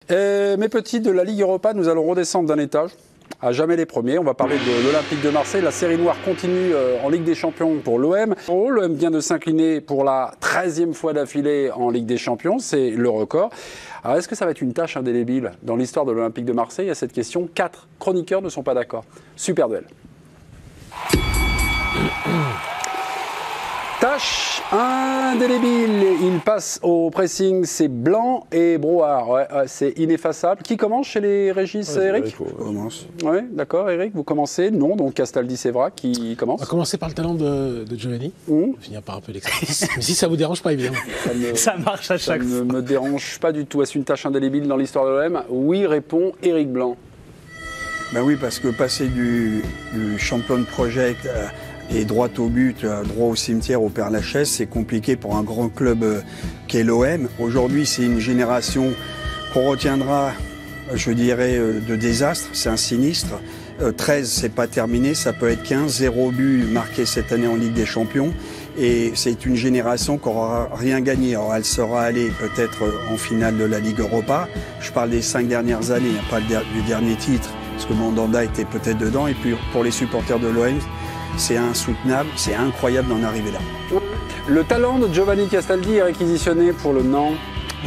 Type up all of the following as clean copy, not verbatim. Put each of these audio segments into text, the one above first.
Mes petits, de la Ligue Europa, nous allons redescendre d'un étage. À jamais les premiers. On va parler de l'Olympique de Marseille. La série noire continue en Ligue des Champions pour l'OM. L'OM vient de s'incliner pour la 13e fois d'affilée en Ligue des Champions. C'est le record. Alors, est-ce que ça va être une tâche indélébile dans l'histoire de l'Olympique de Marseille? À cette question, 4 chroniqueurs ne sont pas d'accord. Super duel. Tâche indélébile, il passe au pressing, c'est Blanc et Brouard, c'est ineffaçable. Qui commence chez les Régis et Eric? Commence. Oui, d'accord, Eric, vous commencez? Non, donc Castaldi Sévrac qui commence. On va commencer par le talent de Giovanni, on va finir par un peu l'expertise. Mais si ça vous dérange pas, évidemment. Ça marche à chaque fois. Ça ne me dérange pas du tout. Est-ce une tâche indélébile dans l'histoire de l'OM? Oui, répond Eric Blanc. Ben oui, parce que passer du champion project et droit au but, droit au cimetière, au Père-Lachaise, c'est compliqué pour un grand club qu'est l'OM. Aujourd'hui, c'est une génération qu'on retiendra, je dirais, de désastre. C'est un sinistre. 13, c'est pas terminé, ça peut être 15. 0 but marqué cette année en Ligue des Champions. Et c'est une génération qui n'aura rien gagné. Alors, elle sera allée peut-être en finale de la Ligue Europa. Je parle des 5 dernières années, pas du dernier titre, parce que Mandanda était peut-être dedans. Et puis, pour les supporters de l'OM, c'est insoutenable, c'est incroyable d'en arriver là. Le talent de Giovanni Castaldi est réquisitionné pour le Nant.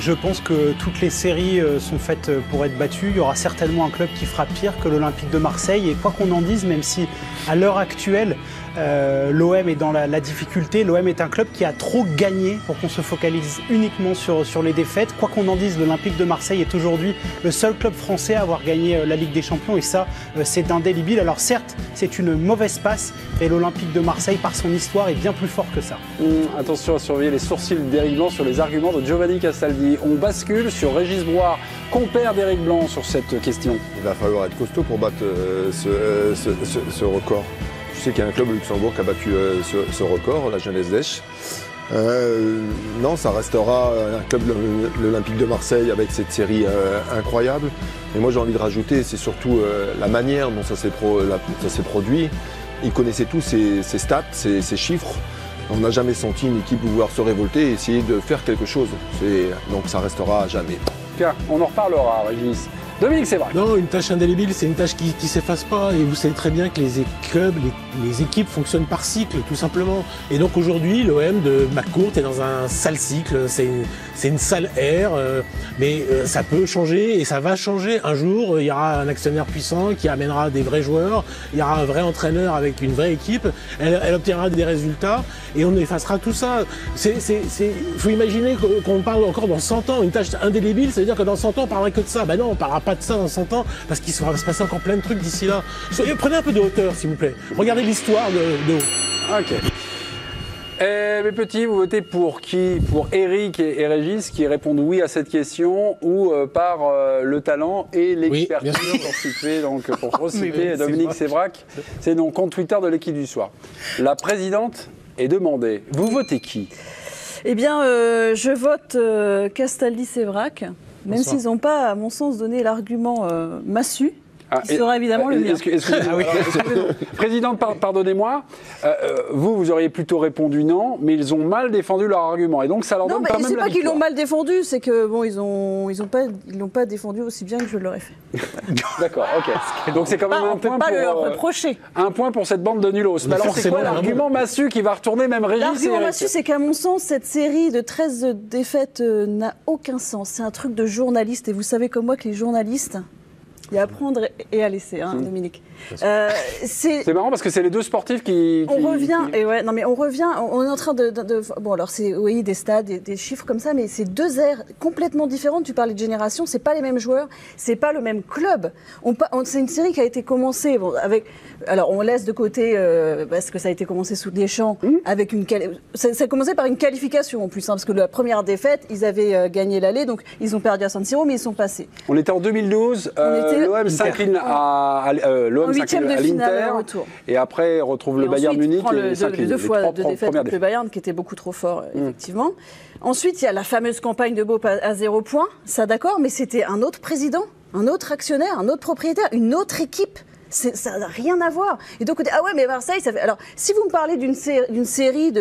Je pense que toutes les séries sont faites pour être battues. Il y aura certainement un club qui fera pire que l'Olympique de Marseille. Et quoi qu'on en dise, même si à l'heure actuelle, l'OM est dans la difficulté, l'OM est un club qui a trop gagné pour qu'on se focalise uniquement sur les défaites. Quoi qu'on en dise, l'Olympique de Marseille est aujourd'hui le seul club français à avoir gagné la Ligue des Champions. Et ça, c'est indélébile. Alors certes, c'est une mauvaise passe. Et l'Olympique de Marseille, par son histoire, est bien plus fort que ça. Attention à surveiller les sourcils d'Éric Blanc sur les arguments de Giovanni Castaldi. On bascule sur Régis Brouard, compère d'Éric Blanc sur cette question. Il va falloir être costaud pour battre ce record. Je sais qu'il y a un club au Luxembourg qui a battu ce record, la Jeunesse d'Esch. Non, ça restera un club, l'Olympique de Marseille, avec cette série incroyable. Et moi, j'ai envie de rajouter, c'est surtout la manière dont ça s'est produit. Ils connaissaient tous ces stats, ces chiffres. On n'a jamais senti une équipe pouvoir se révolter et essayer de faire quelque chose. Donc ça restera à jamais. Tiens, on en reparlera, Régis. Dominique, c'est vrai. Non, une tâche indélébile, c'est une tâche qui s'efface pas. Et vous savez très bien que les clubs, les équipes fonctionnent par cycle, tout simplement. Et donc aujourd'hui, l'OM de McCourt est dans un sale cycle. C'est une sale ère. Mais ça peut changer et ça va changer. Un jour, il y aura un actionnaire puissant qui amènera des vrais joueurs. Il y aura un vrai entraîneur avec une vraie équipe. Elle obtiendra des résultats et on effacera tout ça. Faut imaginer qu'on parle encore dans 100 ans. Une tâche indélébile, ça veut dire que dans 100 ans, on parlera que de ça. Ben non, on parlera pas de ça dans 100 ans, parce qu'il va se passer encore plein de trucs d'ici là. Prenez un peu de hauteur, s'il vous plaît. Regardez l'histoire de haut. Ok. Mes petits, vous votez pour qui? Pour Eric et Régis qui répondent oui à cette question, ou par le talent et l'expertise pour reciter Dominique Sévrac. C'est donc compte Twitter de l'équipe du soir. La présidente est demandée. Vous votez qui? Eh bien, je vote Castaldi Sévrac. Même s'ils n'ont pas, à mon sens, donné l'argument massu, qui sera évidemment le mien. Présidente, pardonnez-moi, vous auriez plutôt répondu non, mais ils ont mal défendu leur argument. Et donc ça leur donne quand même la victoire. Non, mais c'est pas qu'ils l'ont mal défendu, c'est que bon, ils l'ont pas défendu aussi bien que je l'aurais fait. D'accord, ok. Donc c'est quand même un point pour... leur reprocher. Un point pour cette bande de nulos. Alors c'est quoi l'argument massu qui va retourner même Régis? L'argument massu, c'est qu'à mon sens, cette série de 13 défaites n'a aucun sens. C'est un truc de journaliste. Et vous savez comme moi que les journalistes... Il y a à prendre et à laisser, hein, Dominique. C'est marrant parce que c'est les deux sportifs qui... On revient, on est en train de bon, alors c'est, oui, des stades, des chiffres comme ça, mais c'est deux ères complètement différentes. Tu parlais de génération, c'est pas les mêmes joueurs, c'est pas le même club. C'est une série qui a été commencée, avec... Alors, on laisse de côté, parce que ça a été commencé sous Deschamps, avec ça a commencé par une qualification en plus, hein, parce que la première défaite, ils avaient gagné l'aller, donc ils ont perdu à San Siro, mais ils sont passés. On était en 2012, l'OM s'incline à l'Inter, et après retrouve le Bayern Munich et s'incline. Deux fois de défaite contre le Bayern, qui était beaucoup trop fort, effectivement. Ensuite, il y a la fameuse campagne de Bopp à 0 points, ça d'accord, mais c'était un autre président, un autre actionnaire, un autre propriétaire, une autre équipe. Ça n'a rien à voir. Et donc, ah ouais, mais Marseille, ça fait. Alors, si vous me parlez d'une série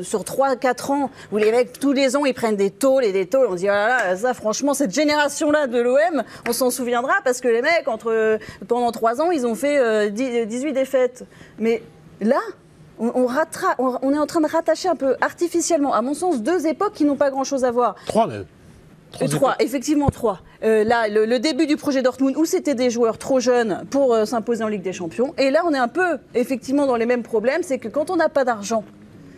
sur 3-4 ans, où les mecs, tous les ans, ils prennent des tôles et des tôles, on dit, ah là là, ça, franchement, cette génération-là de l'OM, on s'en souviendra parce que les mecs, pendant 3 ans, ils ont fait 18 défaites. Mais là, on est en train de rattacher un peu artificiellement, à mon sens, 2 époques qui n'ont pas grand-chose à voir. 3 même. 3, effectivement 3. Là, le début du projet Dortmund, où c'était des joueurs trop jeunes pour s'imposer en Ligue des Champions. Et là, on est un peu, effectivement, dans les mêmes problèmes. C'est que quand on n'a pas d'argent,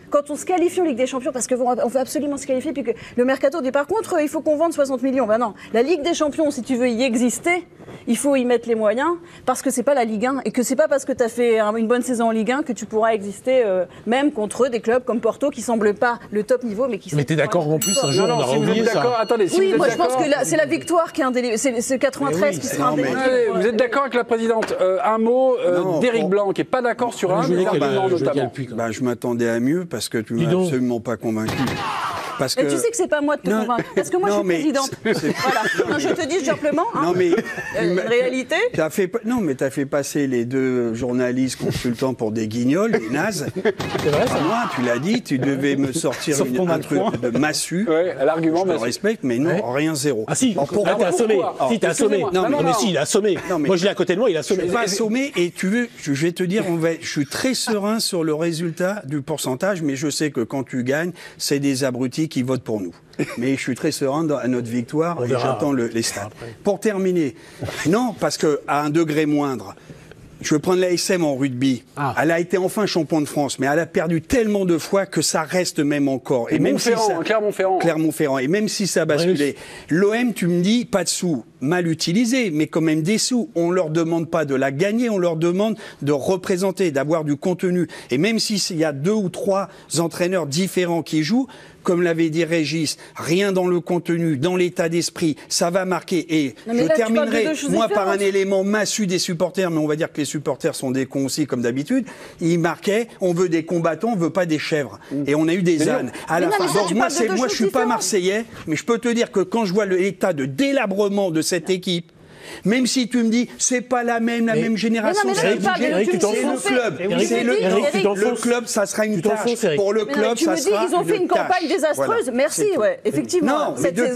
quand on se qualifie en Ligue des Champions, parce qu'on veut absolument se qualifier, puis que le mercato dit par contre, il faut qu'on vende 60 millions. Ben non, la Ligue des Champions, si tu veux y exister, il faut y mettre les moyens, parce que c'est pas la Ligue 1, et que c'est pas parce que tu as fait une bonne saison en Ligue 1 que tu pourras exister, même contre des clubs comme Porto, qui semblent pas le top niveau, mais qui sont... Mais t'es d'accord en plus, un jour, on aura oublié ça. Attendez, si oui, vous moi êtes je pense que d'accord- c'est la victoire qui est indélébile. C'est 93 qui sera indélébile. Allez, vous êtes d'accord avec la présidente Un mot Non, d'Éric bon. Blanc, qui n'est pas d'accord sur un des arguments notamment. Bah, je m'attendais à mieux parce que tu m'as absolument pas convaincu. Parce que... Et tu sais que c'est pas moi de te convaincre, parce que moi je suis présidente. Voilà. Non, je te dis simplement, Non, mais une réalité. t'as fait passer les 2 journalistes consultants pour des guignols, des nazes. C'est vrai, ça. Moi, tu l'as dit, tu devais me sortir un truc de massue. Ouais, l'argument, Je le respecte, mais non, rien, zéro. Ah si, Alors, pourquoi- là, t'es assommé. pourquoi Si, t'es assommé. Excusez-moi. Non, mais si, il est assommé. Non, mais- Moi, je l'ai à côté de moi, il est Je assommé. suis pas assommé et tu veux, je vais te dire, je suis très serein sur le résultat du pourcentage, mais je sais que quand tu gagnes, c'est des abrutis qui votent pour nous. Mais je suis très serein à notre victoire et verra. j'attends les stats. Pour terminer, non, parce que à un degré moindre, je veux prendre l'ASM en rugby. Ah. Elle a été enfin champion de France, mais elle a perdu tellement de fois que ça reste même encore. Et même Montferrand, Clermont-Ferrand. Clermont-Ferrand. Et même si ça a basculé, l'OM, tu me dis, pas de sous, mal utilisés, mais quand même des sous. On leur demande pas de la gagner, on leur demande de représenter, d'avoir du contenu. Et même s'il y a 2 ou 3 entraîneurs différents qui jouent, comme l'avait dit Régis, rien dans le contenu, dans l'état d'esprit, ça va marquer. Et Non, mais je là, tu parles de terminerai, 2 choses moi, par un différentes. élément massu des supporters, mais on va dire que les supporters sont des cons aussi, comme d'habitude. Ils marquaient, on veut des combattants, on veut pas des chèvres. Et on a eu des ânes. À la Mais non, fin. mais ça, Donc, tu moi, parles de 2 moi, je choses suis pas différentes. Marseillais, mais je peux te dire que quand je vois l'état de délabrement de cette équipe, même si tu me dis, c'est pas la même génération, Mais non, mais ça là, a tu parles bougé. de- Eric, tu t'en c'est le fous. club. Eric, C'est le, Eric, tu t'en le fous. club, ça sera une Tu t'en tâche. fous, Eric. Pour le Mais non, club, tu ça me dis sera qu'ils ont fait une tâche. campagne désastreuse. Voilà. Merci, C'est tout. ouais, effectivement. Non, mais Cette saison,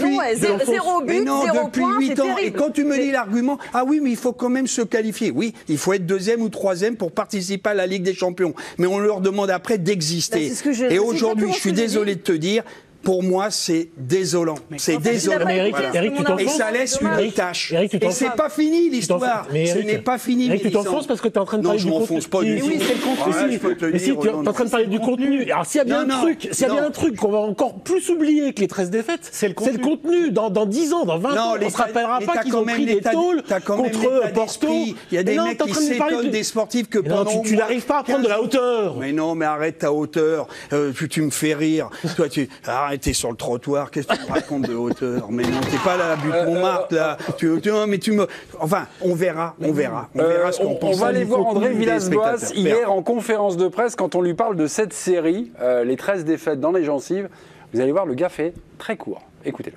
depuis 0 but, mais non, 0 depuis points, 8 c'est ans. terrible. Et quand tu me dis l'argument, ah oui, mais il faut quand même se qualifier. Oui, il faut être 2e ou 3e pour participer à la Ligue des Champions. Mais on leur demande après d'exister. Bah, c'est ce que je- Et c'est aujourd'hui, exactement je suis ce que j'ai désolé de te dire, pour moi, c'est désolant. C'est en fait, désolant. il a pas Mais Eric, écouté, Eric, c'est tu mon t'en Et fous. ça laisse une Dommage. tâche. Eric, tu t'en Et c'est fous. pas fini l'histoire. Mais Ce Eric, n'est pas fini. Eric, tu Mélissande. t'enfonces parce que tu es en train de Non, parler je du m'enfonce pas contenu. du tout. Oui, c'est le contenu. Ouais, je peux te Mais si dire, tu es non, en train de parler du contenu. Alors s'il y a bien Non, un truc, s'il y a bien non. un truc qu'on va encore plus oublier que les 13 défaites, c'est le contenu. Dans 10 ans, dans 20 ans, on se rappellera pas qu'ils ont pris des tôles contre Porto. Il y a des Mais non, mecs t'es en qui train de me parler s'étonnent de- des sportifs que Mais non, pendant tu n'arrives pas à prendre de la hauteur. Mais non, mais arrête ta hauteur. Tu me fais rire. Toi, arrête, t'es sur le trottoir. Qu'est-ce que tu me racontes de hauteur? Mais non, t'es pas là, à butte Montmartre, là. Non, mais tu me. Enfin, on verra ce qu'on pense. On va aller voir André Villas-Boas spectateurs. hier en conférence de presse quand on lui parle de cette série, les 13 défaites dans les gencives. Vous allez voir, le gars fait très court. Écoutez-le.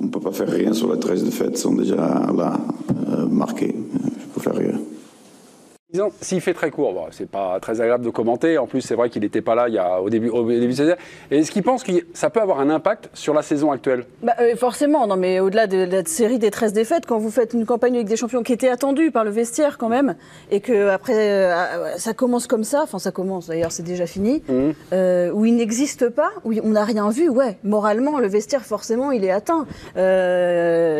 On ne peut pas faire rien sur les 13 défaites, sont déjà là, marquées. Je peux faire rien. Disons, s'il fait très court, bon, c'est pas très agréable de commenter. En plus, c'est vrai qu'il n'était pas là au début de saison. Et est-ce qu'il pense que ça peut avoir un impact sur la saison actuelle? Forcément, non, mais au-delà de la série des 13 défaites, quand vous faites une campagne de Ligue des Champions qui était attendue par le vestiaire quand même, et que après ça commence comme ça, enfin ça commence d'ailleurs, c'est déjà fini, où il n'existe pas, où on n'a rien vu, ouais, moralement, le vestiaire forcément il est atteint.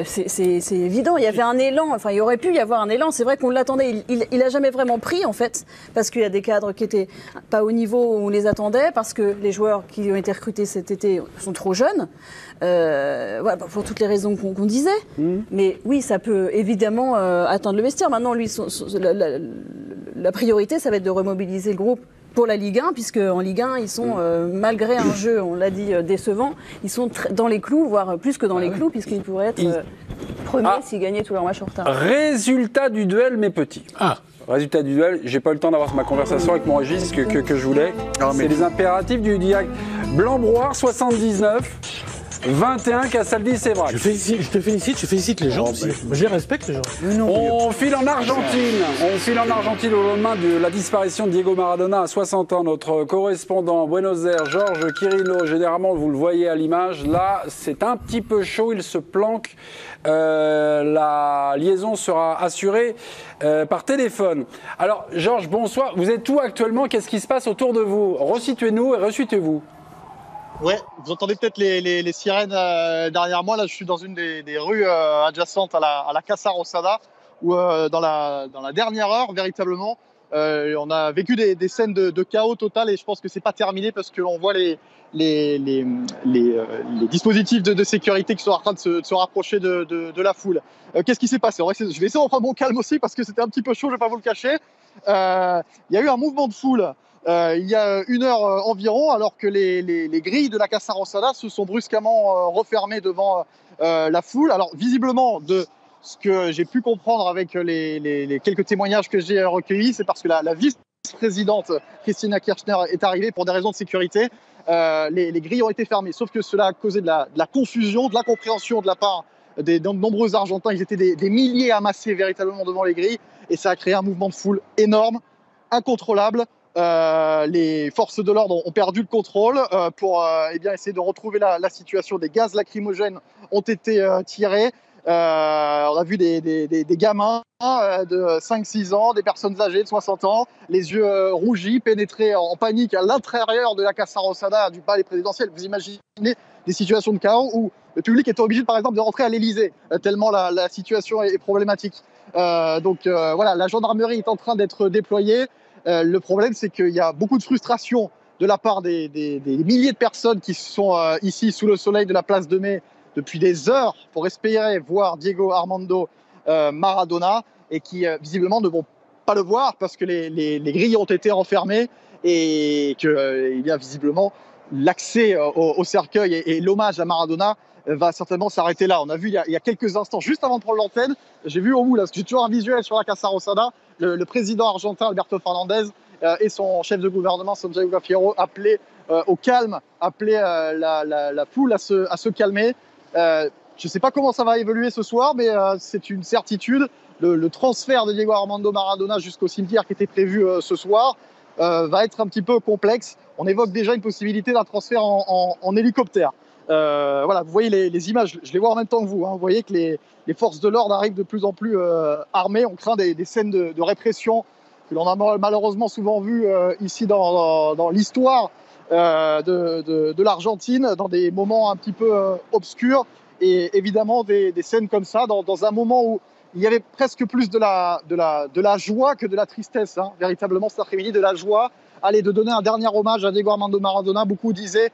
C'est évident, il y avait un élan, enfin il aurait pu y avoir un élan, c'est vrai qu'on l'attendait, il a jamais vraiment pris en fait, parce qu'il y a des cadres qui étaient pas au niveau où on les attendait, parce que les joueurs qui ont été recrutés cet été sont trop jeunes, pour toutes les raisons qu'on disait. Mais oui, ça peut évidemment atteindre le vestiaire. Maintenant, lui, la priorité, ça va être de remobiliser le groupe pour la Ligue 1, puisque en Ligue 1, ils sont, malgré un jeu, on l'a dit, décevant, ils sont dans les clous, voire plus que dans les clous, puisqu'ils pourraient être premiers s'ils gagnaient tous leurs matchs en retard. Résultat du duel, mes petits. Résultat du duel, j'ai pas eu le temps d'avoir ma conversation avec mon Régis que je voulais. C'est les impératifs du direct. Blanc-Broire 79, 21, Castaldi, Sévrac. Je te félicite, je félicite les gens aussi. Je les respecte, les gens. On file en Argentine. On file en Argentine au lendemain de la disparition de Diego Maradona à 60 ans. Notre correspondant à Buenos Aires, Georges Quirino, généralement vous le voyez à l'image. Là, c'est un petit peu chaud, il se planque. La liaison sera assurée par téléphone. Alors, Georges, bonsoir. Vous êtes où actuellement? Qu'est-ce qui se passe autour de vous? Resituez-nous et resituez-vous. Ouais, vous entendez peut-être les sirènes derrière moi. Là, je suis dans une des rues adjacentes à la Casa Rosada, où dans la dernière heure, véritablement, on a vécu des scènes de chaos total, et je pense que c'est pas terminé parce qu'on voit les dispositifs de sécurité qui sont en train de se rapprocher de la foule. Qu'est-ce qui s'est passé? Je vais essayer de reprendre mon calme aussi parce que c'était un petit peu chaud, je vais pas vous le cacher. Il y a eu un mouvement de foule. Il y a une heure environ, alors que les grilles de la Casa Rosada se sont brusquement refermées devant la foule. Alors visiblement, de ce que j'ai pu comprendre avec les quelques témoignages que j'ai recueillis, c'est parce que la vice-présidente Cristina Kirchner est arrivée pour des raisons de sécurité. Les grilles ont été fermées, sauf que cela a causé de la confusion, de l'incompréhension de la part des nombreux Argentins. Ils étaient des milliers amassés véritablement devant les grilles, et ça a créé un mouvement de foule énorme, incontrôlable. Les forces de l'ordre ont perdu le contrôle pour essayer de retrouver la situation. Des gaz lacrymogènes ont été tirés. On a vu des gamins de 5-6 ans, des personnes âgées de 60 ans, les yeux rougis, pénétrés en panique à l'intérieur de la Casa Rosada du palais présidentiel. Vous imaginez des situations de chaos où le public est obligé, par exemple, de rentrer à l'Élysée, tellement la situation est problématique. Voilà, la gendarmerie est en train d'être déployée. Le problème, c'est qu'il y a beaucoup de frustration de la part des milliers de personnes qui sont ici sous le soleil de la place de Mai depuis des heures pour espérer voir Diego Armando Maradona, et qui visiblement ne vont pas le voir parce que les grilles ont été refermées, et qu'il y a visiblement l'accès au cercueil et l'hommage à Maradona va certainement s'arrêter là. On a vu il y a quelques instants, juste avant de prendre l'antenne, j'ai vu au bout, là, parce que j'ai toujours un visuel sur la Casa Rosada, le président argentin Alberto Fernandez et son chef de gouvernement Santiago Fierro appeler au calme, appeler la foule à se calmer. Je ne sais pas comment ça va évoluer ce soir, mais c'est une certitude. Le transfert de Diego Armando Maradona jusqu'au cimetière qui était prévu ce soir va être un petit peu complexe. On évoque déjà une possibilité d'un transfert en hélicoptère. Voilà, vous voyez les images, je les vois en même temps que vous. Vous voyez que les forces de l'ordre arrivent de plus en plus armées. On craint des scènes de répression que l'on a malheureusement souvent vues ici dans l'histoire de l'Argentine, dans des moments un petit peu obscurs, et évidemment des scènes comme ça dans un moment où il y avait presque plus de la joie que de la tristesse, véritablement cet après-midi, de la joie. Allez, de donner un dernier hommage à Diego Armando Maradona. Beaucoup disaient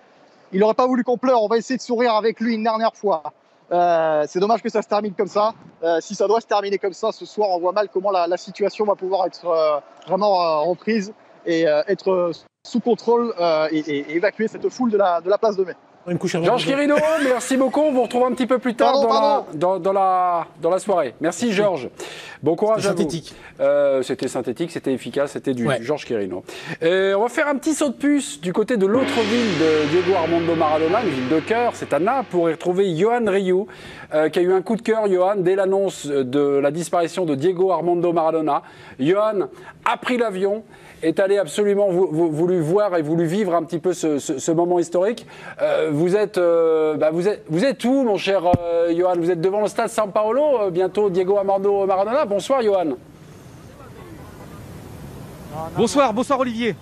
il n'aurait pas voulu qu'on pleure, on va essayer de sourire avec lui une dernière fois. C'est dommage que ça se termine comme ça. Si ça doit se terminer comme ça ce soir, on voit mal comment la situation va pouvoir être vraiment reprise et être sous contrôle et évacuer cette foule de la place de Mai. Georges Quirino, merci beaucoup. On vous retrouve un petit peu plus tard dans la soirée. Merci Georges. Bon courage à vous. C'était synthétique, c'était efficace, c'était du Georges Quirino. On va faire un petit saut de puce du côté de l'autre ville de Diego Armando Maradona, une ville de cœur, c'est à Naples, pour y retrouver Johan Ryu, qui a eu un coup de cœur, Johan, dès l'annonce de la disparition de Diego Armando Maradona. Johan a pris l'avion, est allé absolument voulu voir et voulu vivre un petit peu ce moment historique. Vous êtes où, mon cher Johan? Vous êtes devant le stade San Paolo, bientôt Diego Armando Maradona. Bonsoir, Johan. Bonsoir Olivier.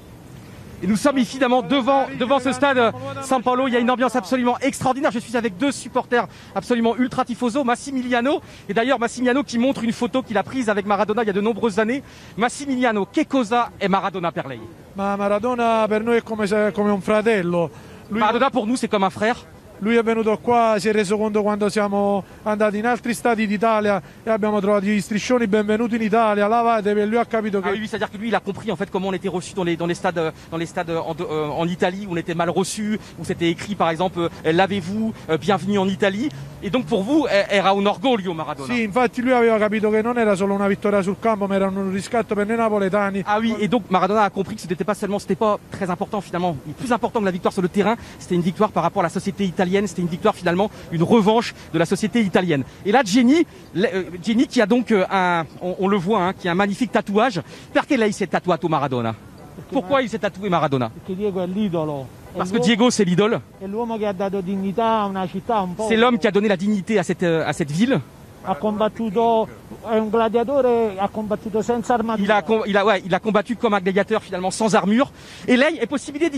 Et nous sommes évidemment devant ce stade San Paolo. Il y a une ambiance absolument extraordinaire. Je suis avec deux supporters absolument ultra tifoso, Massimiliano. Et d'ailleurs, Massimiliano qui montre une photo qu'il a prise avec Maradona il y a de nombreuses années. Massimiliano, che cosa è Maradona per lei? Maradona per noi è come un fratello. Maradona pour nous, c'est comme un frère. Lui è venuto qua, si è reso conto quando siamo andati in altri stati d'Italia e abbiamo trovato gli striscioni benvenuti in Italia, lavatevi, e lui ha capito che... Ah oui, c'est-à-dire que lui, il a compris en fait comment on était reçus dans les stades en Italie, où on était mal reçus, où c'était écrit par exemple lavez-vous, bienvenue en Italie. Et donc pour vous, era un orgoglio Maradona. Sì, infatti lui aveva capito che non era solo una vittoria sul campo, ma era un riscatto per noi napoletani. Ah oui, et donc Maradona a compris que c'était pas très important finalement, plus important que la victoire sur le terrain, c'était une victoire par rapport à la société italienne italienne. C'était une victoire finalement, une revanche de la société italienne. Et là, Jenny qui a donc on le voit, hein, qui a un magnifique tatouage. Perché lei si è tatuato Maradona? Pourquoi il s'est tatoué Maradona? Parce que Diego, c'est l'idole. C'est l'homme qui a donné la dignité à cette ville. Il a combattu comme un gladiateur finalement sans armure. E lei è possibile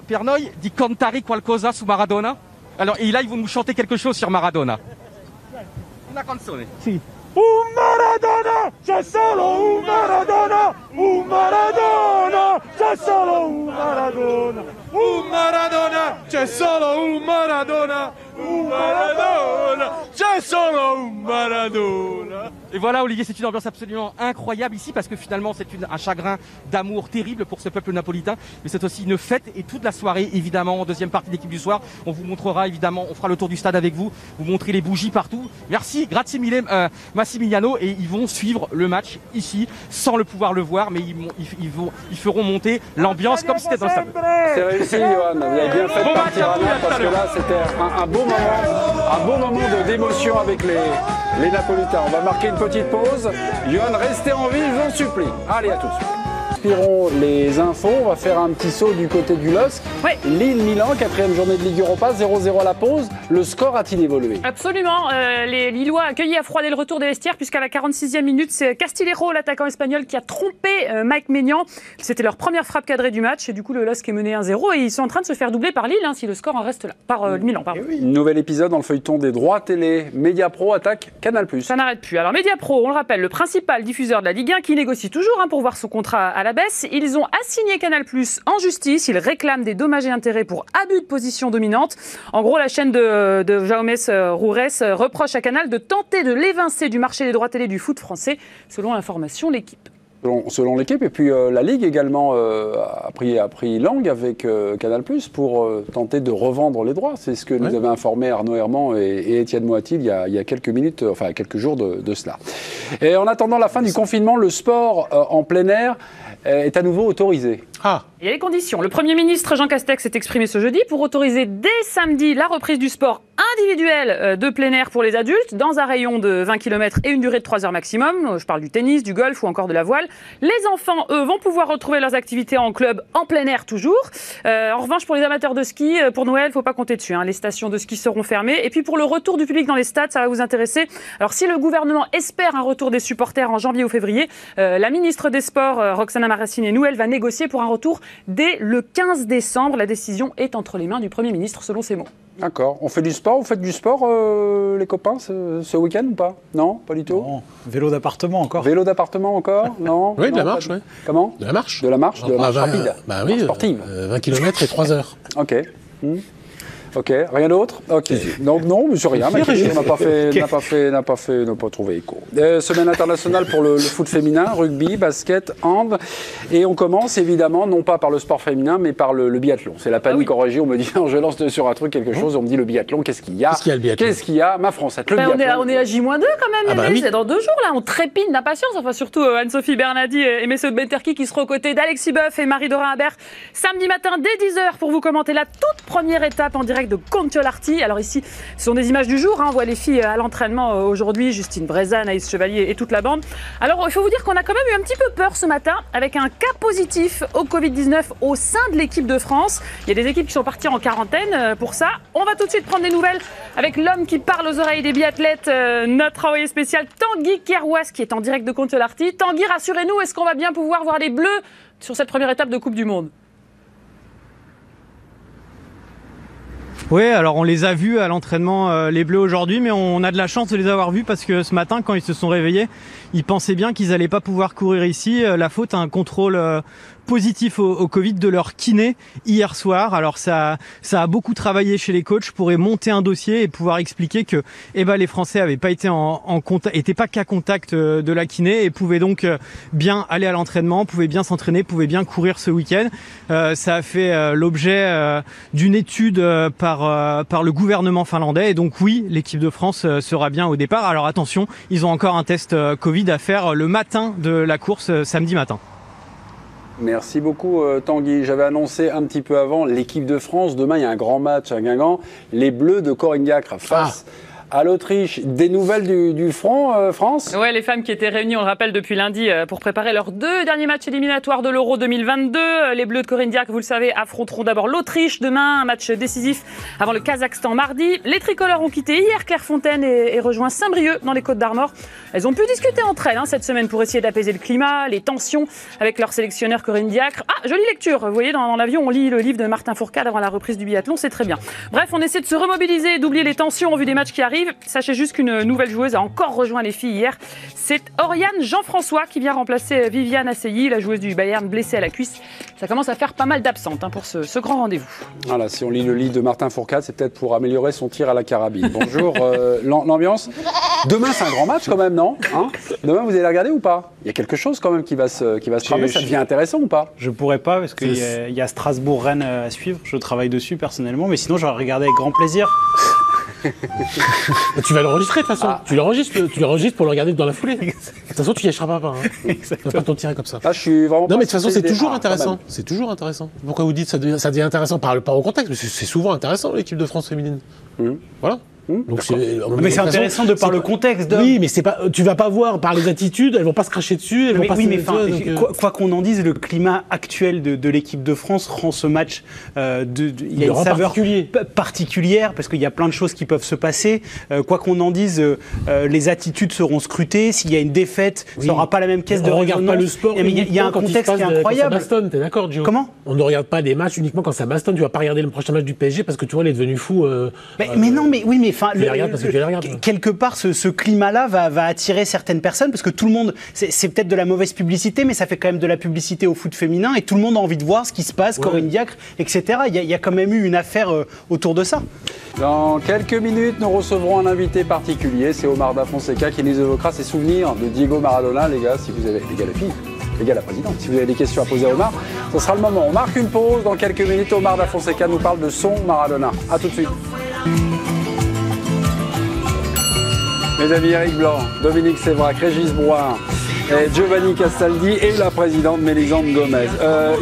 per noi di cantare qualcosa su Maradona? Alors et là ils vont nous chanter quelque chose sur Maradona. Una canzone. Sì. Un Maradona, c'è solo un Maradona, un Maradona, c'è solo un Maradona, un Maradona, c'è solo un Maradona, un Maradona, c'è solo un Maradona. Et voilà Olivier, c'est une ambiance absolument incroyable ici parce que finalement c'est un chagrin d'amour terrible pour ce peuple napolitain, mais c'est aussi une fête et toute la soirée évidemment en deuxième partie d'équipe du soir, on vous montrera évidemment, on fera le tour du stade avec vous, vous montrez les bougies partout. Merci, grazie mille Massimiliano, et ils vont suivre le match ici sans le pouvoir le voir, mais ils feront monter l'ambiance comme si c'était dans le stade. C'est réussi Johan, vous avez bien fait de partir à Naples parce que là c'était un beau moment d'émotion avec les Napolitains. On va marquer une petite pause. Johan, restez en vie, je vous en supplie. Allez, à tout de suite. Inspirons les infos, on va faire un petit saut du côté du LOSC. Oui. Lille-Milan, 4e journée de Ligue Europa, 0-0 à la pause. Le score a-t-il évolué? Absolument. Les Lillois accueillis à froid dès le retour des vestiaires, puisqu'à la 46e minute, c'est Castillejo, l'attaquant espagnol, qui a trompé Mike Maignan. C'était leur première frappe cadrée du match. Et du coup, le LOSC est mené 1-0. Et ils sont en train de se faire doubler par Lille, hein, si le score en reste là. Par Milan, pardon. Oui. Nouvel épisode dans le feuilleton des droits télé. Mediapro attaque Canal+. Ça n'arrête plus. Alors Mediapro, on le rappelle, le principal diffuseur de la Ligue 1 qui négocie toujours pour voir son contrat à la baisse. Ils ont assigné Canal+ en justice. Ils réclament des dommages et intérêts pour abus de position dominante. En gros, la chaîne de Jaume Roures reproche à Canal de tenter de l'évincer du marché des droits télé du foot français, selon l'information L'Équipe. Selon L'Équipe, et puis la Ligue également a pris langue avec Canal+ pour tenter de revendre les droits. C'est ce que nous avait informé Arnaud Herman et Étienne Moati il y a quelques minutes, enfin quelques jours de cela. Et en attendant la fin du confinement, le sport en plein air est à nouveau autorisé. Il y a les conditions. Le Premier ministre Jean Castex s'est exprimé ce jeudi pour autoriser dès samedi la reprise du sport individuel de plein air pour les adultes dans un rayon de 20 km et une durée de 3 heures maximum. Je parle du tennis, du golf ou encore de la voile. Les enfants, eux, vont pouvoir retrouver leurs activités en club en plein air toujours. En revanche, pour les amateurs de ski, pour Noël, il ne faut pas compter dessus. Les stations de ski seront fermées. Et puis pour le retour du public dans les stades, ça va vous intéresser. Alors si le gouvernement espère un retour des supporters en janvier ou février, la ministre des Sports, Roxana Maracineanu, elle va négocier pour un retour dès le 15 décembre. La décision est entre les mains du Premier ministre, selon ses mots. D'accord. On fait du sport? Vous faites du sport, les copains, ce week-end ou pas? Non, pas du tout. Non. Vélo d'appartement encore. Vélo d'appartement encore? Non. Oui, de la marche, oui. Comment? De la marche. De la marche, de la marche rapide. Bah oui, sportive. 20 km et 3 heures. Ok. Ok, rien d'autre? Ok. Donc non, monsieur rien. Ma question n'a pas trouvé écho. Semaine internationale pour le foot féminin, rugby, basket, hand. Et on commence évidemment, non pas par le sport féminin, mais par le biathlon. C'est la panique en régie. On me dit, je lance sur un truc, quelque chose. On me dit le biathlon, qu'est-ce qu'il y a? Qu'est-ce qu'il y a, ma Francette? Le biathlon. On est à J-2 quand même, oui. C'est dans 2 jours là. On trépigne d'impatience. Enfin, surtout Anne-Sophie Bernadi et Messieurs Benterki qui seront aux côtés d'Alexis Boeuf et Marie-Dora Imbert samedi matin dès 10h pour vous commenter la toute première étape en direct de Contiolarty. Alors ici, ce sont des images du jour. On voit les filles à l'entraînement aujourd'hui, Justine Breza, Anaïs Chevalier et toute la bande. Alors il faut vous dire qu'on a quand même eu un petit peu peur ce matin avec un cas positif au Covid-19 au sein de l'équipe de France. Il y a des équipes qui sont parties en quarantaine pour ça. On va tout de suite prendre des nouvelles avec l'homme qui parle aux oreilles des biathlètes, notre envoyé spécial Tanguy Kerouas qui est en direct de Contiolarty. Tanguy, rassurez-nous, est-ce qu'on va bien pouvoir voir les Bleus sur cette première étape de Coupe du Monde? Oui, alors on les a vus à l'entraînement, les Bleus aujourd'hui, mais on a de la chance de les avoir vus parce que ce matin, quand ils se sont réveillés, ils pensaient bien qu'ils n'allaient pas pouvoir courir ici. La faute à un contrôle positif au Covid de leur kiné hier soir. Alors ça a beaucoup travaillé chez les coachs pour monter un dossier et pouvoir expliquer que les Français avaient pas été étaient pas qu'à contact de la kiné et pouvaient donc bien aller à l'entraînement, pouvaient bien s'entraîner, pouvaient bien courir ce week-end. Ça a fait l'objet d'une étude par le gouvernement finlandais et donc oui, l'équipe de France sera bien au départ. Alors attention, ils ont encore un test Covid à faire le matin de la course samedi matin. Merci beaucoup Tanguy. J'avais annoncé un petit peu avant l'équipe de France. Demain, il y a un grand match à Guingamp. Les Bleus de Corinne Diacre face à l'Autriche. Des nouvelles du front, France ? Ouais, les femmes qui étaient réunies, on le rappelle, depuis lundi pour préparer leurs 2 derniers matchs éliminatoires de l'Euro 2022. Les Bleus de Corinne Diacre, vous le savez, affronteront d'abord l'Autriche demain, un match décisif avant le Kazakhstan mardi. Les tricolores ont quitté hier Clairefontaine et rejoint Saint-Brieuc dans les Côtes-d'Armor. Elles ont pu discuter entre elles cette semaine pour essayer d'apaiser le climat, les tensions avec leur sélectionneur Corinne Diacre. Ah, jolie lecture. Vous voyez, dans l'avion, on lit le livre de Martin Fourcade avant la reprise du biathlon, c'est très bien. Bref, on essaie de se remobiliser et d'oublier les tensions en vue des matchs qui arrivent. Sachez juste qu'une nouvelle joueuse a encore rejoint les filles hier. C'est Oriane Jean-François qui vient remplacer Viviane Asseyi, la joueuse du Bayern blessée à la cuisse. Ça commence à faire pas mal d'absentes pour ce grand rendez-vous. Voilà, si on lit le livre de Martin Fourcade, c'est peut-être pour améliorer son tir à la carabine. Bonjour, l'ambiance. Demain, c'est un grand match quand même, non ? Demain, vous allez regarder ou pas ? Il y a quelque chose quand même qui va se tramer. Ça devient intéressant ou pas ? Je pourrais pas parce qu'il y a Strasbourg-Rennes à suivre. Je travaille dessus personnellement, mais sinon, j'aurais regardé avec grand plaisir. Tu vas l'enregistrer de toute façon. Tu l'enregistres pour le regarder dans la foulée. De toute façon, tu lâcheras pas. Tu vas pas t'en tirer comme ça. Là, je suis vraiment. Non, mais de toute façon, c'est toujours intéressant. C'est toujours intéressant. Pourquoi vous dites ça devient intéressant par au contexte ? Mais c'est souvent intéressant l'équipe de France féminine. Voilà. Donc mais c'est intéressant de par le contexte. Oui, mais c'est pas. Tu vas pas voir par les attitudes. Elles vont pas se cracher dessus. Quoi qu'on en dise, le climat actuel de l'équipe de France rend ce match. Il y a une saveur particulière parce qu'il y a plein de choses qui peuvent se passer. Quoi qu'on en dise, les attitudes seront scrutées. S'il y a une défaite, ça n'aura pas la même caisse de résonance. On regarde pas le sport. Il y a un contexte qui est incroyable. Quand ça bastonne, t'es d'accord, Gio ? Comment ? On ne regarde pas des matchs uniquement quand ça bastonne. Tu vas pas regarder le prochain match du PSG parce que tu vois, il est devenu fou. Mais non, mais oui, mais quelque part, ce climat-là va attirer certaines personnes parce que tout le monde, c'est peut-être de la mauvaise publicité, mais ça fait quand même de la publicité au foot féminin et tout le monde a envie de voir ce qui se passe, Corinne Diacre, etc. Il y a quand même eu une affaire autour de ça. Dans quelques minutes, nous recevrons un invité particulier, c'est Omar Da Fonseca qui nous évoquera ses souvenirs de Diego Maradona. Les gars, si vous avez, les gars, la présidente, si vous avez des questions à poser à Omar, ce sera le moment. On marque une pause. Dans quelques minutes, Omar Da Fonseca nous parle de son Maradona. A tout de suite. Mes amis Eric Blanc, Dominique Sévrac, Régis Brouard, Giovanni Castaldi et la présidente Mélisande Gomez.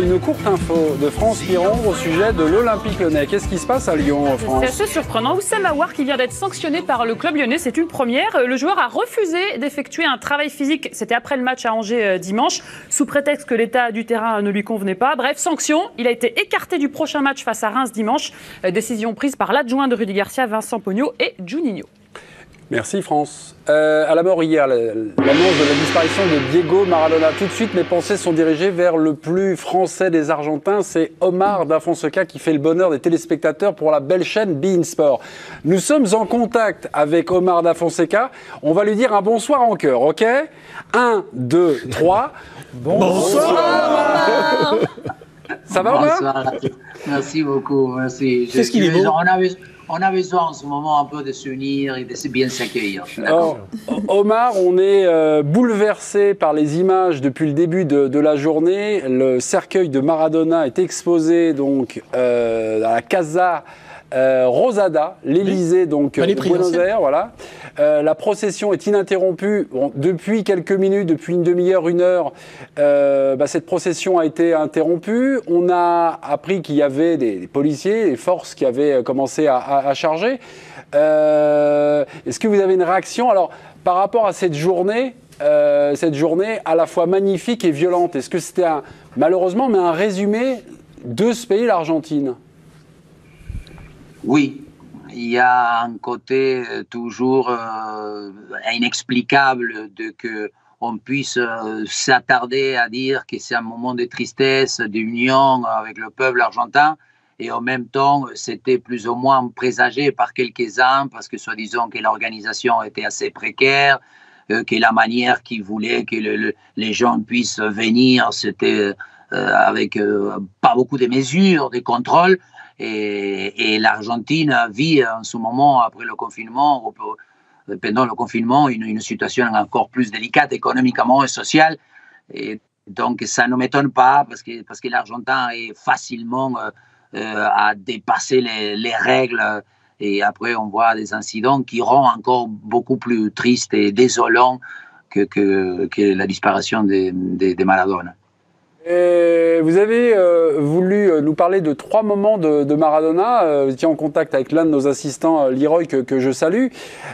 Une courte info de France Piron au sujet de l'Olympique Lyonnais. Qu'est-ce qui se passe à Lyon, France ? C'est assez surprenant. Oussama Aouar qui vient d'être sanctionné par le club lyonnais, c'est une première. Le joueur a refusé d'effectuer un travail physique, c'était après le match à Angers dimanche, sous prétexte que l'état du terrain ne lui convenait pas. Bref, sanction, il a été écarté du prochain match face à Reims dimanche. Décision prise par l'adjoint de Rudy Garcia, Vincent Pogno et Juninho. Merci France. À la mort hier, l'annonce de la disparition de Diego Maradona. Tout de suite, mes pensées sont dirigées vers le plus français des Argentins. C'est Omar Da Fonseca qui fait le bonheur des téléspectateurs pour la belle chaîne beIN Sport. Nous sommes en contact avec Omar Da Fonseca. On va lui dire un bonsoir en chœur, ok ? 1, 2, 3. Bonsoir. Ça va Omar ? Bonsoir. Merci beaucoup, merci. Qu'est-ce qu'il est beau ? On a besoin en ce moment un peu de souvenirs et de bien s'accueillir. Omar, on est bouleversé par les images depuis le début de la journée. Le cercueil de Maradona est exposé donc à la Casa Rosada, l'Élysée donc de Buenos Aires, voilà. La procession est ininterrompue depuis quelques minutes, depuis une demi-heure, une heure. Cette procession a été interrompue. On a appris qu'il y avait des policiers, des forces qui avaient commencé à charger. Est-ce que vous avez une réaction alors par rapport à cette journée à la fois magnifique et violente? Est-ce que c'était malheureusement un résumé de ce pays, l'Argentine? Oui, il y a un côté toujours inexplicable de qu'on puisse s'attarder à dire que c'est un moment de tristesse, d'union avec le peuple argentin, et en même temps, c'était plus ou moins présagé par quelques-uns, parce que soi-disant que l'organisation était assez précaire, que la manière qu'ils voulaient que les gens puissent venir, c'était avec pas beaucoup de mesures, de contrôles. Et l'Argentine vit en ce moment, après le confinement, pendant le confinement, une situation encore plus délicate économiquement et sociale. Et donc, ça ne m'étonne pas parce que l'Argentin est facilement à dépasser les règles. Et après, on voit des incidents qui rendent encore beaucoup plus tristes et désolants que la disparition de Maradona. Et vous avez voulu nous parler de 3 moments de Maradona. Vous étiez en contact avec l'un de nos assistants, Leroy, que je salue.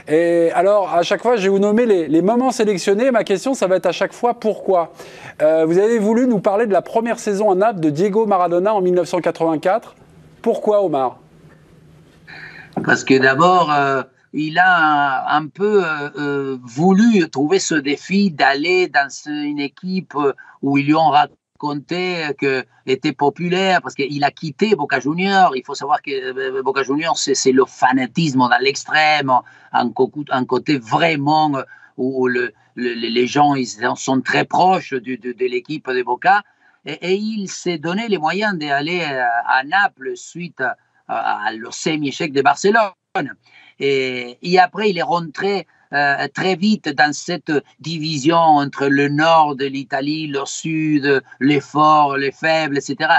Et alors, à chaque fois, je vais vous nommer les moments sélectionnés. Ma question, ça va être à chaque fois pourquoi. Vous avez voulu nous parler de la première saison à Naples de Diego Maradona en 1984. Pourquoi, Omar? Parce que d'abord, il a un peu voulu trouver ce défi d'aller dans une équipe où ils lui ont raconté que était populaire, parce qu'il a quitté Boca Juniors. Il faut savoir que Boca Juniors, c'est le fanatisme dans l'extrême, un côté vraiment où les gens ils sont très proches de l'équipe de Boca. Et il s'est donné les moyens d'aller à Naples suite à le semi-échec de Barcelone. Et après, il est rentré très vite dans cette division entre le nord de l'Italie, le sud, les forts, les faibles, etc.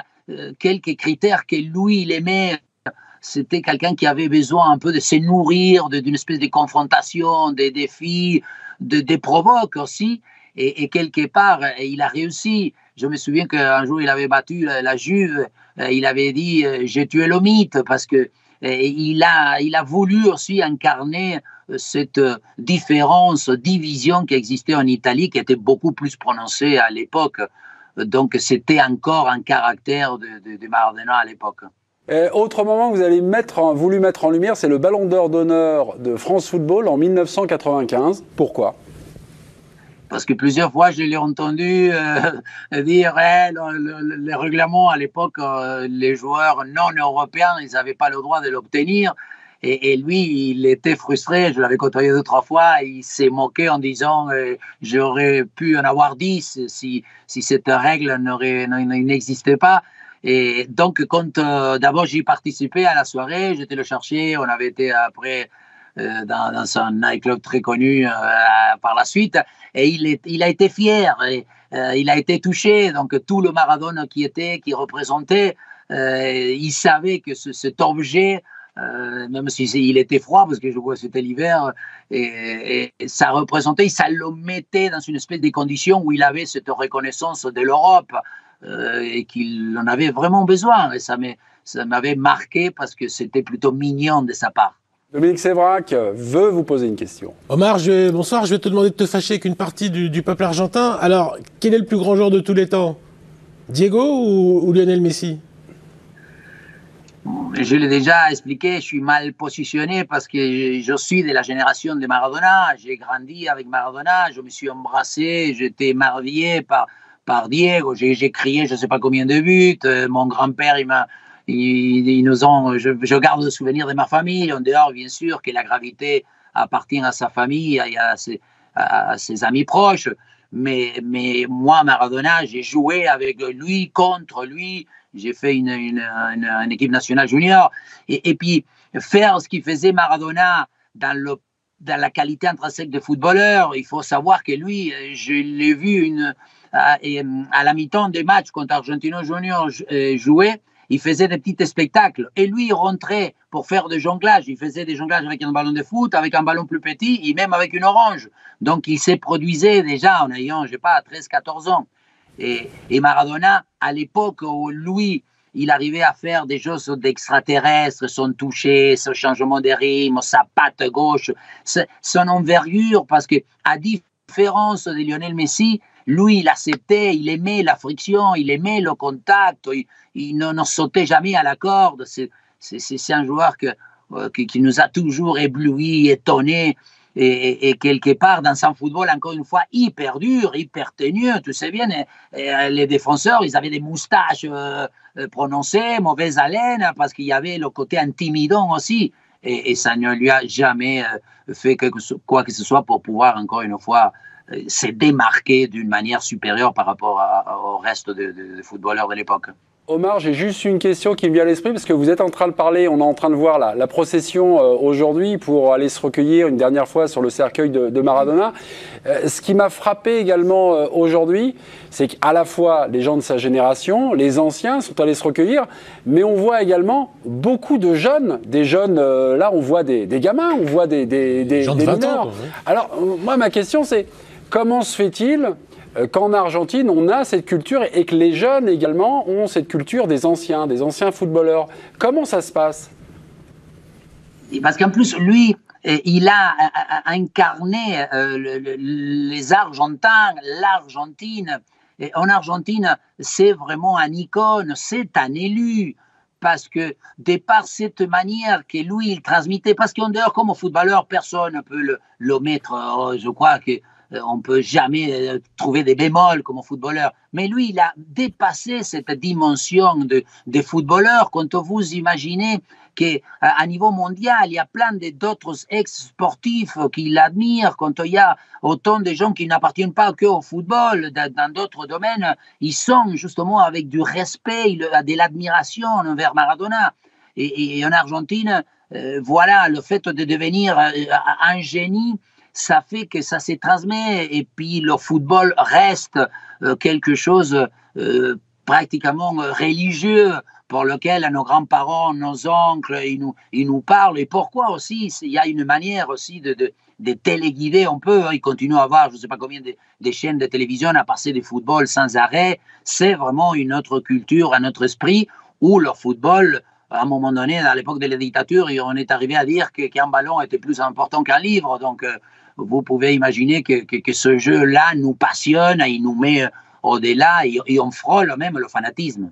Quelques critères que lui, il aimait. C'était quelqu'un qui avait besoin un peu de se nourrir d'une espèce de confrontation, des défis, des provoques aussi. Et quelque part, il a réussi. Je me souviens qu'un jour, il avait battu la Juve. Il avait dit « j'ai tué le mythe » parce que il a voulu aussi incarner cette division qui existait en Italie, qui était beaucoup plus prononcée à l'époque. Donc, c'était encore un caractère de Maradona à l'époque. Autre moment que vous avez voulu mettre en lumière, c'est le Ballon d'Or d'honneur de France Football en 1995. Pourquoi ? Parce que plusieurs fois, je l'ai entendu dire le règlement à l'époque, les joueurs non européens, ils n'avaient pas le droit de l'obtenir. Et lui, il était frustré. Je l'avais côtoyé 2 ou 3 fois. Il s'est moqué en disant j'aurais pu en avoir 10 si cette règle n'existait pas. Et donc, quand d'abord j'ai participé à la soirée, j'étais le chercher. On avait été après dans un nightclub très connu par la suite. Et il a été fier, et, il a été touché. Donc tout le Maradona qui représentait, il savait que cet objet, même s'il était froid, parce que je vois c'était l'hiver, et ça représentait, ça le mettait dans une espèce de condition où il avait cette reconnaissance de l'Europe et qu'il en avait vraiment besoin. Et ça m'avait marqué parce que c'était plutôt mignon de sa part. Dominique Sévrac veut vous poser une question. Omar, bonsoir, je vais te demander de te fâcher avec une partie du peuple argentin. Alors, quel est le plus grand joueur de tous les temps? Diego ou Lionel Messi? Je l'ai déjà expliqué, je suis mal positionné parce que je suis de la génération de Maradona. J'ai grandi avec Maradona, je me suis embrassé, j'étais émerveillé par Diego. J'ai crié je ne sais pas combien de buts. Mon grand-père, ils nous ont, je garde le souvenir de ma famille, en dehors bien sûr que la gravité appartient à sa famille, à ses amis proches, mais moi Maradona, j'ai joué avec lui, contre lui, j'ai fait une équipe nationale junior, et puis faire ce qu'il faisait Maradona dans la qualité intrinsèque de footballeur. Il faut savoir que lui, je l'ai vu à la mi-temps des matchs contre Argentino Junior jouer. Il faisait des petits spectacles. Et lui, il rentrait pour faire des jonglages. Il faisait des jonglages avec un ballon de foot, avec un ballon plus petit, et même avec une orange. Donc, il s'est produisé déjà en ayant, je sais pas, 13-14 ans. Et Maradona, à l'époque où lui, il arrivait à faire des choses d'extraterrestres, son toucher, son changement de rythme, sa patte gauche, son envergure, parce que à différence de Lionel Messi, lui, il acceptait, il aimait la friction, il aimait le contact, il ne sautait jamais à la corde. C'est un joueur qui nous a toujours éblouis, étonnés, et quelque part dans son football, encore une fois, hyper dur, hyper tenu. Tu sais bien, les défenseurs, ils avaient des moustaches prononcées, mauvaise haleine, parce qu'il y avait le côté intimidant aussi. Et ça ne lui a jamais fait quoi que ce soit pour pouvoir, encore une fois, se démarquer d'une manière supérieure par rapport au reste des footballeurs de l'époque. Omar, j'ai juste une question qui me vient à l'esprit, parce que vous êtes en train de parler, on est en train de voir la procession aujourd'hui pour aller se recueillir une dernière fois sur le cercueil de Maradona. Ce qui m'a frappé également aujourd'hui, c'est qu'à la fois les gens de sa génération, les anciens sont allés se recueillir, mais on voit également beaucoup de jeunes, des jeunes, là on voit des gamins, on voit des mineurs. Alors moi ma question c'est, comment se fait-il qu'en Argentine, on a cette culture et que les jeunes également ont cette culture des anciens footballeurs. Comment ça se passe? Parce qu'en plus, lui, il a incarné les Argentins, l'Argentine. Et en Argentine, c'est vraiment un icône, c'est un élu. Parce que, de par cette manière que lui, il transmettait, parce qu'en dehors, comme footballeur, personne ne peut le mettre, je crois qu'on ne peut jamais trouver des bémols comme footballeur. Mais lui, il a dépassé cette dimension de footballeur. Quand vous imaginez qu'à niveau mondial, il y a plein d'autres ex-sportifs qui l'admirent, quand il y a autant de gens qui n'appartiennent pas qu'au football, dans d'autres domaines, ils sont justement avec du respect, de l'admiration envers Maradona. Et en Argentine, voilà, le fait de devenir un génie, ça fait que ça se transmet, et puis le football reste quelque chose pratiquement religieux, pour lequel nos grands-parents, nos oncles, ils nous parlent. Et pourquoi aussi? Il y a une manière aussi de téléguider un peu. Ils continuent à avoir, je ne sais pas combien de chaînes de télévision à passer du football sans arrêt. C'est vraiment une autre culture, un autre esprit, où le football, à un moment donné, à l'époque de la dictature, on est arrivé à dire qu'un ballon était plus important qu'un livre. Donc, vous pouvez imaginer que ce jeu-là nous passionne, il nous met au-delà et on frôle même le fanatisme.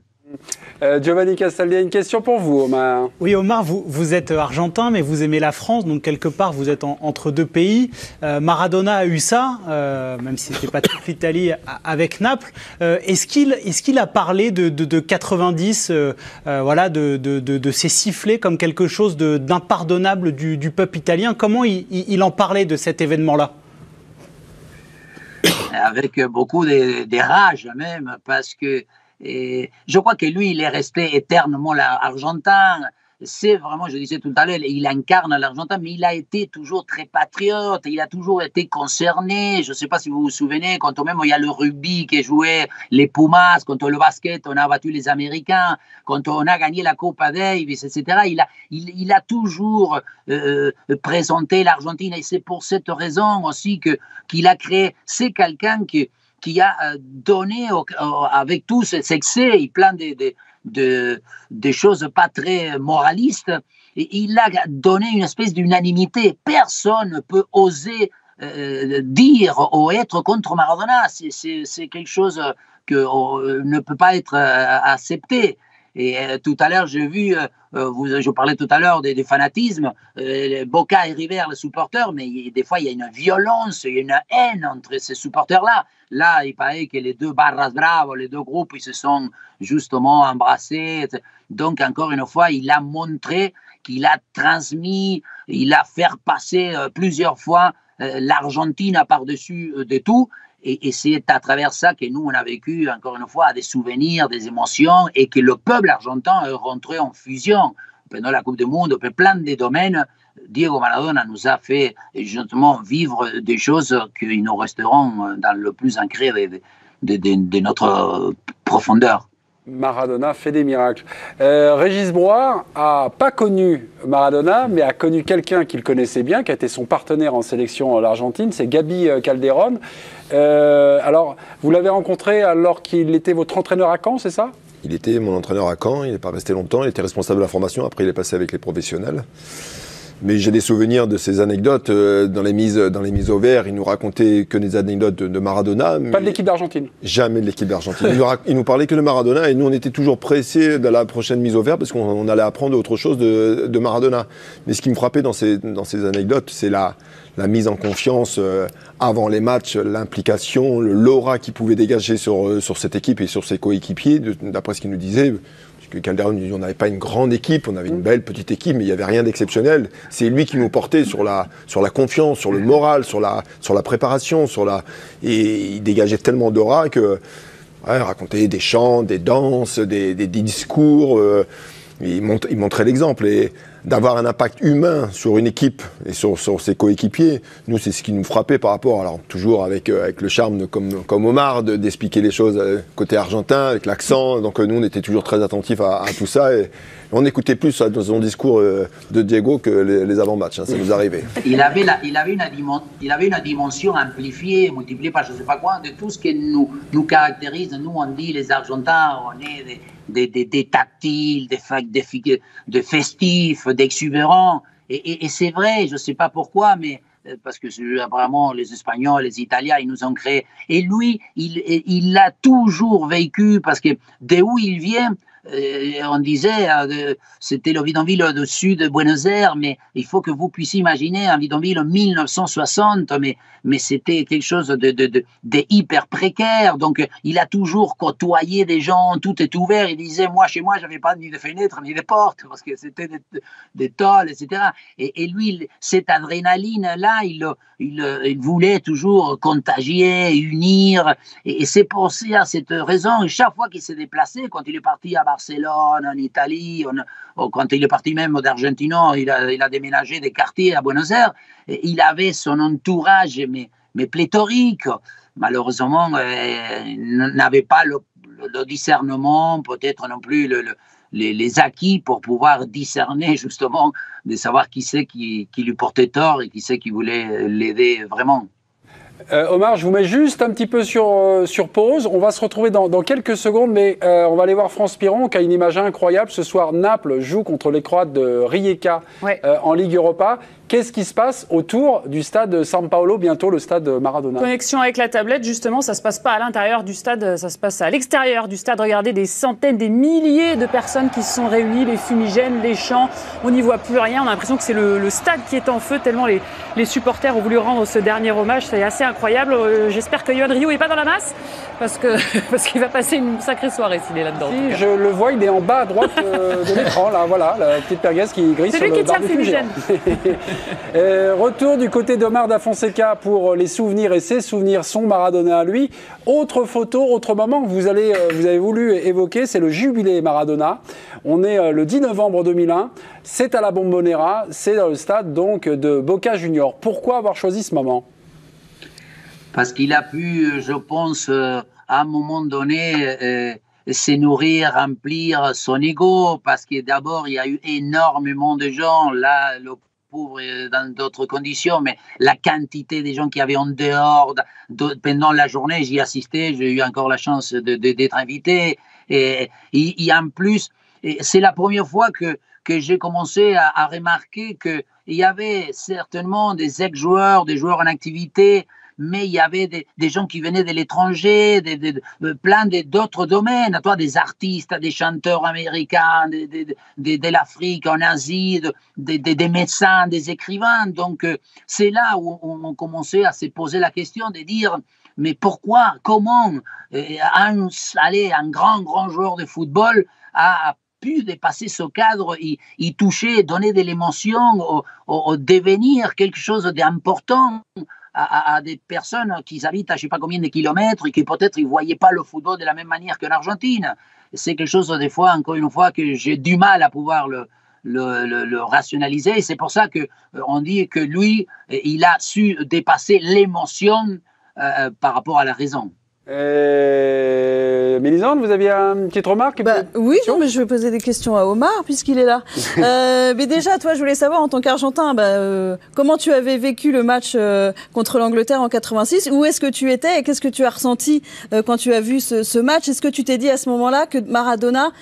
Giovanni Castaldi, une question pour vous, Omar. Oui, Omar, vous êtes argentin, mais vous aimez la France, donc quelque part vous êtes entre deux pays. Maradona a eu ça, même si ce n'était pas toute l'Italie, avec Naples. Est-ce qu'il a parlé de 90, voilà, de ces sifflets comme quelque chose d'impardonnable du peuple italien? Comment il en parlait de cet événement-là? Avec beaucoup de rage même, parce que je crois que lui, il est resté éternellement argentin. C'est vraiment, je disais tout à l'heure, il incarne l'Argentin, mais il a été toujours très patriote, il a toujours été concerné. Je ne sais pas si vous vous souvenez, quand même il y a le rugby qui jouait les Pumas, quand le basket, on a battu les Américains, quand on a gagné la Copa Davis, etc. Il a toujours présenté l'Argentine, et c'est pour cette raison aussi qu'il a créé. C'est quelqu'un qui a donné avec tout cet excès, plein de choses pas très moralistes, et il a donné une espèce d'unanimité. Personne ne peut oser dire ou être contre Maradona. C'est quelque chose que ne peut pas être accepté. Et tout à l'heure, j'ai vu, je parlais tout à l'heure des fanatismes, Boca et River, les supporters, mais des fois, il y a une violence, il y a une haine entre ces supporters-là. Là, il paraît que les deux Barras Bravas, les deux groupes, ils se sont justement embrassés. Donc, encore une fois, il a montré qu'il a transmis, il a fait passer plusieurs fois l'Argentine par-dessus de tout. Et c'est à travers ça que nous, on a vécu, encore une fois, des souvenirs, des émotions, et que le peuple argentin est rentré en fusion. Pendant la Coupe du Monde, dans plein de domaines, Diego Maradona nous a fait justement vivre des choses qui nous resteront dans le plus ancré de notre profondeur. Maradona fait des miracles. Régis Broir n'a pas connu Maradona, mais a connu quelqu'un qu'il connaissait bien, qui a été son partenaire en sélection à l'Argentine, c'est Gabi Calderón. Alors, vous l'avez rencontré alors qu'il était votre entraîneur à Caen, c'est ça? Il était mon entraîneur à Caen, il n'est pas resté longtemps, il était responsable de la formation, après il est passé avec les professionnels. Mais j'ai des souvenirs de ces anecdotes dans les mises au vert. Il nous racontait que des anecdotes de Maradona. Pas de l'équipe d'Argentine? Jamais de l'équipe d'Argentine. Il nous parlait que de Maradona, et nous on était toujours pressés de la prochaine mise au vert parce qu'on allait apprendre autre chose de Maradona. Mais ce qui me frappait dans ces anecdotes, c'est la mise en confiance avant les matchs, l'implication, l'aura qu'il pouvait dégager sur cette équipe et sur ses coéquipiers, d'après ce qu'il nous disait. Calderón, on n'avait pas une grande équipe, on avait une belle petite équipe, mais il n'y avait rien d'exceptionnel. C'est lui qui nous portait sur la confiance, sur le moral, sur la préparation, et il dégageait tellement d'aura que racontait des chants, des danses, des discours. Il montrait l'exemple. Et d'avoir un impact humain sur une équipe et sur ses coéquipiers. Nous, c'est ce qui nous frappait par rapport, alors toujours avec le charme comme Omar, d'expliquer les choses côté argentin, avec l'accent. Donc nous, on était toujours très attentifs à tout ça. Et on écoutait plus son discours de Diego que les avant-matchs, hein, ça nous arrivait. Il avait une dimension amplifiée, multipliée par je ne sais pas quoi, de tout ce qui nous caractérise. Nous, on dit les Argentins, on est des tactiles, des festifs, d'exubérants. Et c'est vrai, je ne sais pas pourquoi, mais parce que vraiment les Espagnols, les Italiens, ils nous ont créé. Et lui, il l'a toujours vécu parce que d'où il vient, on disait, c'était le bidonville au-dessus de Buenos Aires, mais il faut que vous puissiez imaginer un bidonville en 1960, mais c'était quelque chose de hyper précaire. Donc, il a toujours côtoyé des gens, tout est ouvert. Il disait, moi, chez moi, j'avais pas ni de fenêtres, ni de portes, parce que c'était des tôles, etc. Et lui, cette adrénaline-là, il voulait toujours contagier, unir. Et c'est pour ça, cette raison, chaque fois qu'il s'est déplacé, quand il est parti à Barcelone, en Italie, quand il est parti même d'Argentino, il a déménagé des quartiers à Buenos Aires, il avait son entourage, mais pléthorique. Malheureusement, il n'avait pas le discernement, peut-être non plus les acquis pour pouvoir discerner justement, de savoir qui c'est qui lui portait tort et qui c'est qui voulait l'aider vraiment. Omar, je vous mets juste un petit peu sur pause. On va se retrouver dans quelques secondes, mais on va aller voir France Piron qui a une image incroyable. Ce soir, Naples joue contre les Croates de Rijeka en Ligue Europa. Qu'est-ce qui se passe autour du stade San Paolo, bientôt le stade Maradona? Connexion avec la tablette, justement, ça ne se passe pas à l'intérieur du stade, ça se passe à l'extérieur du stade. Regardez, des centaines, des milliers de personnes qui se sont réunies, les fumigènes, les chants, on n'y voit plus rien. On a l'impression que c'est le stade qui est en feu, tellement les supporters ont voulu rendre ce dernier hommage. C'est assez incroyable. J'espère que Yohan Ryu n'est pas dans la masse, parce qu'il va passer une sacrée soirée s'il est là-dedans. Si, je le vois, il est en bas à droite de l'écran, là, voilà, la petite pergasse qui grille sur le barbecue géant. Retour du côté d'Omar Da Fonseca pour les souvenirs, et ses souvenirs sont Maradona à lui. Autre photo, autre moment que vous avez voulu évoquer, c'est le jubilé Maradona. On est le 10 novembre 2001, c'est à la Bombonera, c'est dans le stade donc de Boca Juniors. Pourquoi avoir choisi ce moment? Parce qu'il a pu, je pense, à un moment donné, se nourrir, remplir son ego, parce que d'abord, il y a eu énormément de gens, là, le pauvre dans d'autres conditions, mais la quantité des gens qui avaient en dehors, pendant la journée, j'y assistais, j'ai eu encore la chance d'être invité, et en plus, c'est la première fois que j'ai commencé à remarquer qu'il y avait certainement des ex-joueurs, des joueurs en activité, mais il y avait des gens qui venaient de l'étranger, plein d'autres domaines, des artistes, des chanteurs américains, de l'Afrique, en Asie, des médecins, des écrivains. Donc, c'est là où on commençait à se poser la question de dire, mais pourquoi, comment un grand joueur de football a pu dépasser ce cadre, y toucher, donner de l'émotion, devenir quelque chose d'important à des personnes qui habitent à je ne sais pas combien de kilomètres et qui peut-être ne voyaient pas le football de la même manière qu'en Argentine. C'est quelque chose, des fois, encore une fois, que j'ai du mal à pouvoir le rationaliser. Et c'est pour ça qu'on dit que lui, il a su dépasser l'émotion par rapport à la raison. Mélisande, vous aviez une petite remarque? Oui, non, mais je vais poser des questions à Omar puisqu'il est là. Mais déjà, toi, je voulais savoir en tant qu'Argentin, comment tu avais vécu le match contre l'Angleterre en 86? Où est-ce que tu étais et qu'est-ce que tu as ressenti quand tu as vu ce match? Est-ce que tu t'es dit à ce moment-là que Maradona,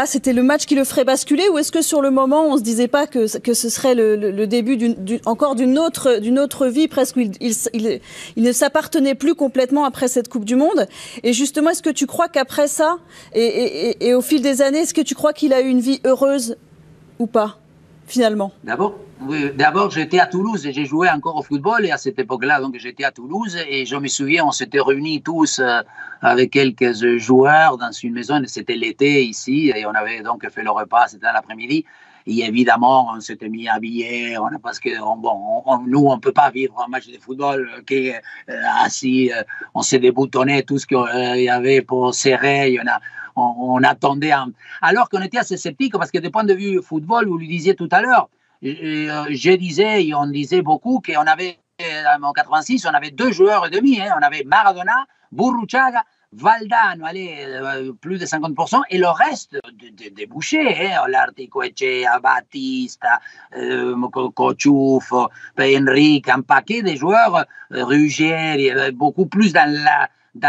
c'était le match qui le ferait basculer, ou est-ce que sur le moment on se disait pas que ce serait le début encore d'une autre vie presque, où il ne s'appartenait plus complètement après cette Coupe du Monde? Et justement, est-ce que tu crois qu'après ça et au fil des années, est-ce que tu crois qu'il a eu une vie heureuse ou pas finalement? D'abord, j'étais à Toulouse et j'ai joué encore au football, et à cette époque-là, donc j'étais à Toulouse et je me souviens, on s'était réunis tous avec quelques joueurs dans une maison, c'était l'été ici et on avait donc fait le repas, c'était l'après-midi. Et évidemment, on s'était mis habillé, parce que nous, on ne peut pas vivre un match de football qui est assis, on s'est déboutonné tout ce qu'il y avait pour serrer, on attendait. Alors qu'on était assez sceptique, parce que du point de vue football, vous le disiez tout à l'heure, je disais, et on disait beaucoup, qu'on avait, en 86, on avait 2 joueurs et demi, on avait Maradona, Burruchaga, Valdano, plus de 50%, et le reste débouché, Larticoechea, Batista, Kochouf, Enrique, un paquet de joueurs, Ruggeri, beaucoup plus dans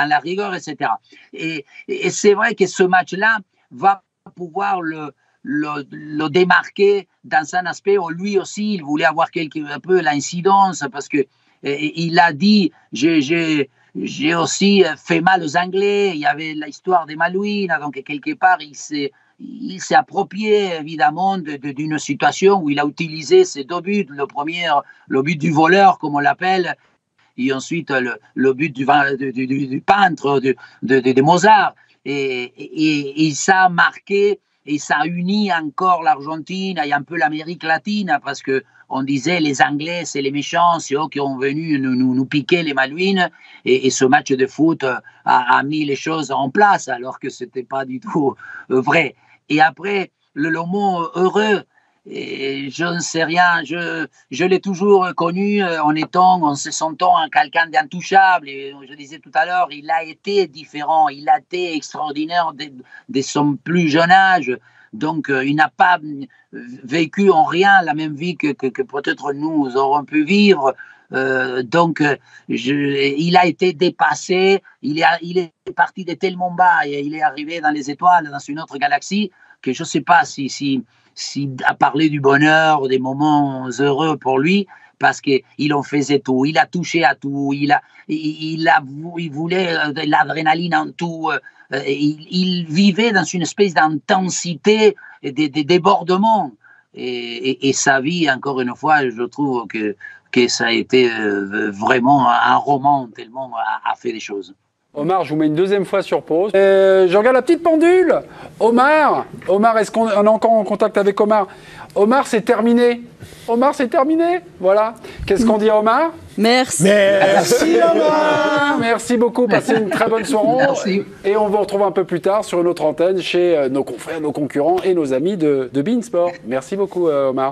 la rigueur, etc. Et c'est vrai que ce match-là va pouvoir le démarquer dans un aspect où lui aussi, il voulait avoir un peu l'incidence, parce que il a dit, j'ai aussi fait mal aux Anglais, il y avait l'histoire des Malouines, donc quelque part, il s'est approprié évidemment d'une situation où il a utilisé ses 2 buts, le premier, le but du voleur, comme on l'appelle, et ensuite le but du peintre, de Mozart, et ça a marqué, et ça a uni encore l'Argentine et un peu l'Amérique latine, parce que on disait les Anglais, c'est les méchants, c'est eux qui ont venu nous piquer les Malouines, et ce match de foot a mis les choses en place, alors que ce n'était pas du tout vrai. Et après, le mot heureux, et je ne sais rien, je l'ai toujours connu en se sentant quelqu'un d'intouchable, et je disais tout à l'heure, il a été différent, il a été extraordinaire dès son plus jeune âge. Donc, il n'a pas vécu en rien la même vie que peut-être nous aurons pu vivre. Donc, il a été dépassé, il est parti de tellement bas et il est arrivé dans les étoiles, dans une autre galaxie, que je ne sais pas si à parler du bonheur, des moments heureux pour lui, parce qu'il en faisait tout, il a touché à tout, il voulait de l'adrénaline en tout. Il vivait dans une espèce d'intensité et de débordement. Et sa vie, encore une fois, je trouve que ça a été vraiment un roman, tellement a fait des choses. Omar, je vous mets une deuxième fois sur pause. Je regarde la petite pendule. Omar, est-ce qu'on est encore en contact avec Omar? Omar, c'est terminé. Omar, c'est terminé. Voilà. Qu'est-ce qu'on dit à Omar? Merci. Merci Omar. Merci beaucoup. Passez une très bonne soirée. Merci. Et on vous retrouve un peu plus tard sur une autre antenne chez nos confrères, nos concurrents et nos amis de beIN Sport. Merci beaucoup Omar.